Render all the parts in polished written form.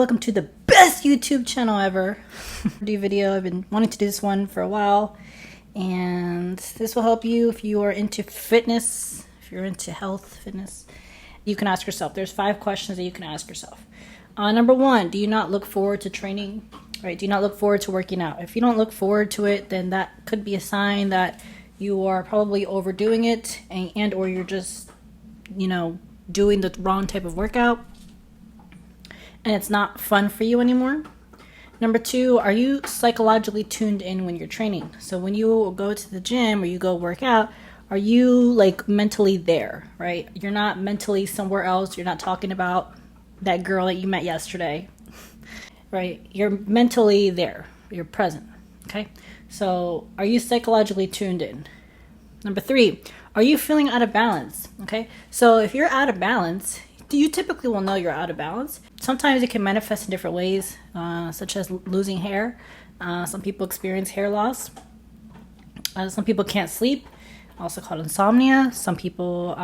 Welcome to the best YouTube channel ever. Do video. I've been wanting to do this one for a while, and this will help you if you are into fitness, if you're into health, fitness. You can ask yourself. There's 5 questions that you can ask yourself. Number 1, do you not look forward to training? Right? Do you not look forward to working out? If you don't look forward to it, then that could be a sign that you are probably overdoing it, and or you're just, doing the wrong type of workout, and it's not fun for you anymore. Number 2, are you psychologically tuned in when you're training? So when you go to the gym or you go work out, are you mentally there, right? You're not mentally somewhere else. You're not talking about that girl that you met yesterday, right? You're mentally there. You're present, okay? So are you psychologically tuned in? Number 3, are you feeling out of balance, okay? So if you're out of balance, you typically will know you're out of balance. Sometimes it can manifest in different ways, such as losing hair. Some people experience hair loss. Some people can't sleep, also called insomnia. Some people,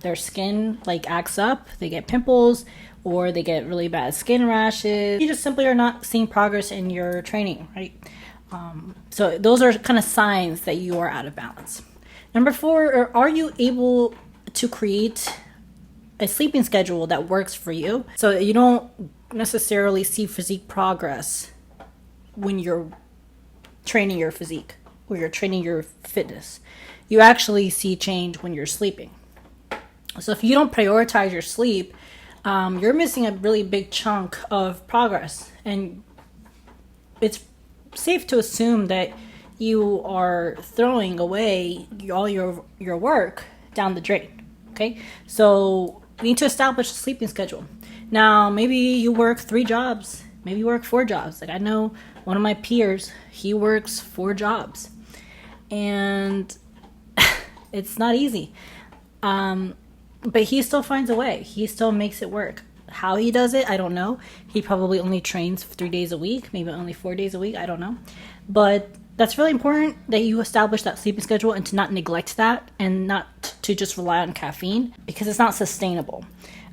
their skin acts up. They get pimples or they get really bad skin rashes. You just simply are not seeing progress in your training, right? So those are kind of signs that you are out of balance. Number 4, are you able to create a sleeping schedule that works for you, so that you don't necessarily see physique progress when you're training your physique or you're training your fitness? You actually see change when you're sleeping. So if you don't prioritize your sleep, you're missing a really big chunk of progress, and it's safe to assume that you are throwing away all your work down the drain. Okay, so you need to establish a sleeping schedule. Now, maybe you work 3 jobs. Maybe you work 4 jobs. I know one of my peers, he works 4 jobs. And it's not easy. But he still finds a way. He still makes it work. How he does it, I don't know. He probably only trains 3 days a week, maybe only 4 days a week. I don't know. But that's really important that you establish that sleeping schedule and to not neglect that and not to just rely on caffeine, because it's not sustainable.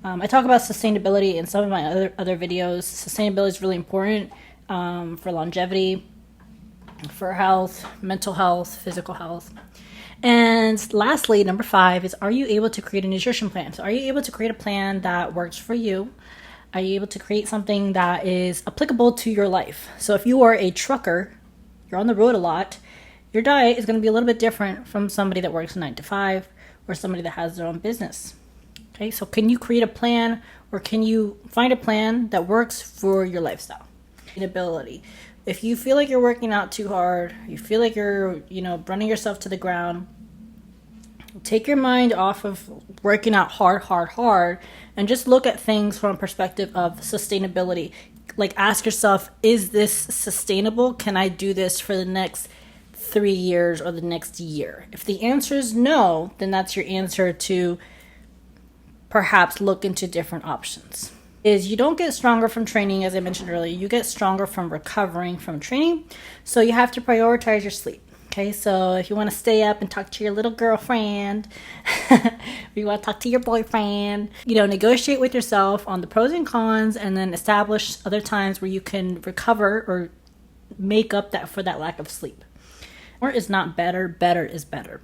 I talk about sustainability in some of my other videos. Sustainability is really important for longevity, for health, mental health, physical health. And lastly, number 5 is, are you able to create a nutrition plan? So are you able to create a plan that works for you? Are you able to create something that is applicable to your life? So if you are a trucker, you're on the road a lot, your diet is going to be a little bit different from somebody that works 9 to 5 or somebody that has their own business. Okay, so can you create a plan, or can you find a plan that works for your lifestyle? Sustainability. If you feel like you're working out too hard, you feel like you're, running yourself to the ground, take your mind off of working out hard, and just look at things from a perspective of sustainability. Ask yourself, is this sustainable? Can I do this for the next 3 years or the next year? If the answer is no, then that's your answer to perhaps look into different options. You don't get stronger from training, as I mentioned earlier. You get stronger from recovering from training. So you have to prioritize your sleep. Okay, so if you want to stay up and talk to your little girlfriend, or you want to talk to your boyfriend, negotiate with yourself on the pros and cons, and then establish other times where you can recover or make up for that lack of sleep. More is not better. Better is better.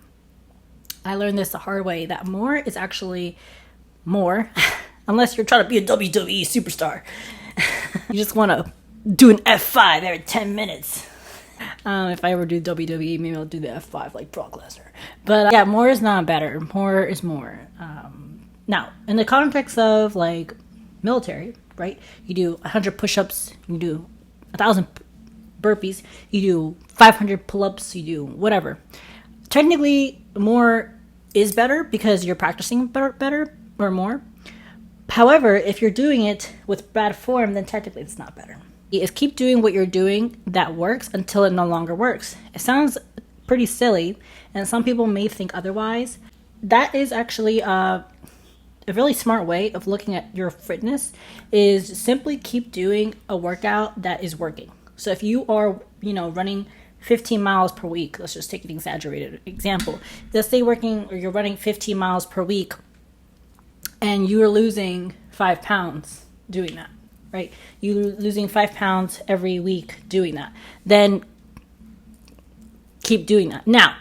I learned this the hard way, that more is actually more, unless you're trying to be a WWE superstar. You just want to do an F5 every 10 minutes. If I ever do WWE, maybe I'll do the F5 like Brock Lesnar. But yeah, more is not better. More is more. Now, in the context of military, right? You do 100 push-ups, you do 1,000 burpees, you do 500 pull-ups, you do whatever. Technically, more is better because you're practicing better or more. However, if you're doing it with bad form, then technically it's not better. Is keep doing what you're doing that works until it no longer works. It sounds pretty silly, and some people may think otherwise. That is actually a really smart way of looking at your fitness, is simply keep doing a workout that is working. So if you are, running 15 miles per week, let's just take an exaggerated example. Let's say you're running 15 miles per week and you're losing 5 pounds doing that. right? You losing 5 pounds every week doing that. Then keep doing that. Now,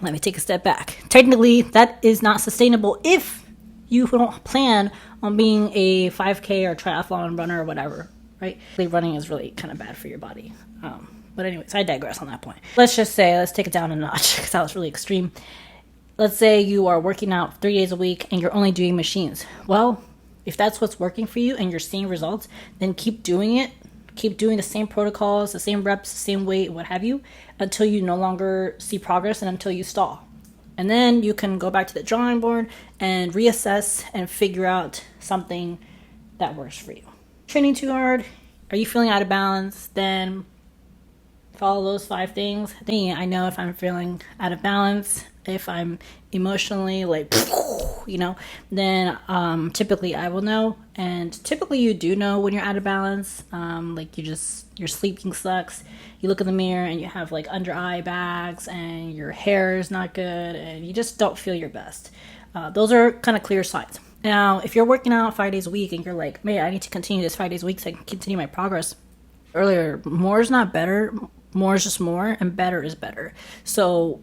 let me take a step back. Technically, that is not sustainable if you don't plan on being a 5K or triathlon runner or whatever, right? Running is really kind of bad for your body. But anyways, I digress on that point. Let's take it down a notch because that was really extreme. Let's say you are working out 3 days a week and you're only doing machines. Well, if that's what's working for you and you're seeing results, then keep doing it. Keep doing the same protocols, the same reps, the same weight, what have you, until you no longer see progress and until you stall. And then you can go back to the drawing board and reassess and figure out something that works for you. Training too hard? Are you feeling out of balance? Then follow those 5 things. I know if I'm feeling out of balance, if I'm emotionally then typically I will know. And typically you do know when you're out of balance. Your sleeping sucks. You look in the mirror and you have like under eye bags and your hair is not good and you just don't feel your best. Those are kind of clear signs. Now, if you're working out 5 days a week and you're like, man, I need to continue this 5 days a week so I can continue my progress. Earlier, more is not better. More is just more, and better is better. So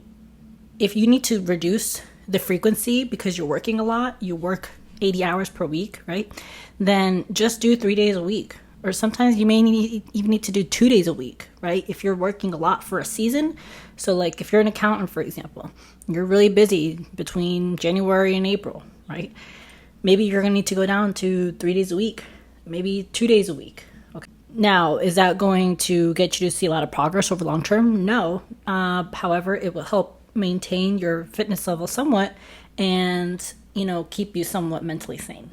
if you need to reduce the frequency because you're working a lot, you work 80 hours per week, right? Then just do 3 days a week. Or sometimes you may even need to do 2 days a week, right? If you're working a lot for a season. So like if you're an accountant, for example, you're really busy between January and April, right? Maybe you're going to need to go down to 3 days a week, maybe 2 days a week. Okay. Now, is that going to get you to see a lot of progress over long term? No. However, it will help maintain your fitness level somewhat and, keep you somewhat mentally sane.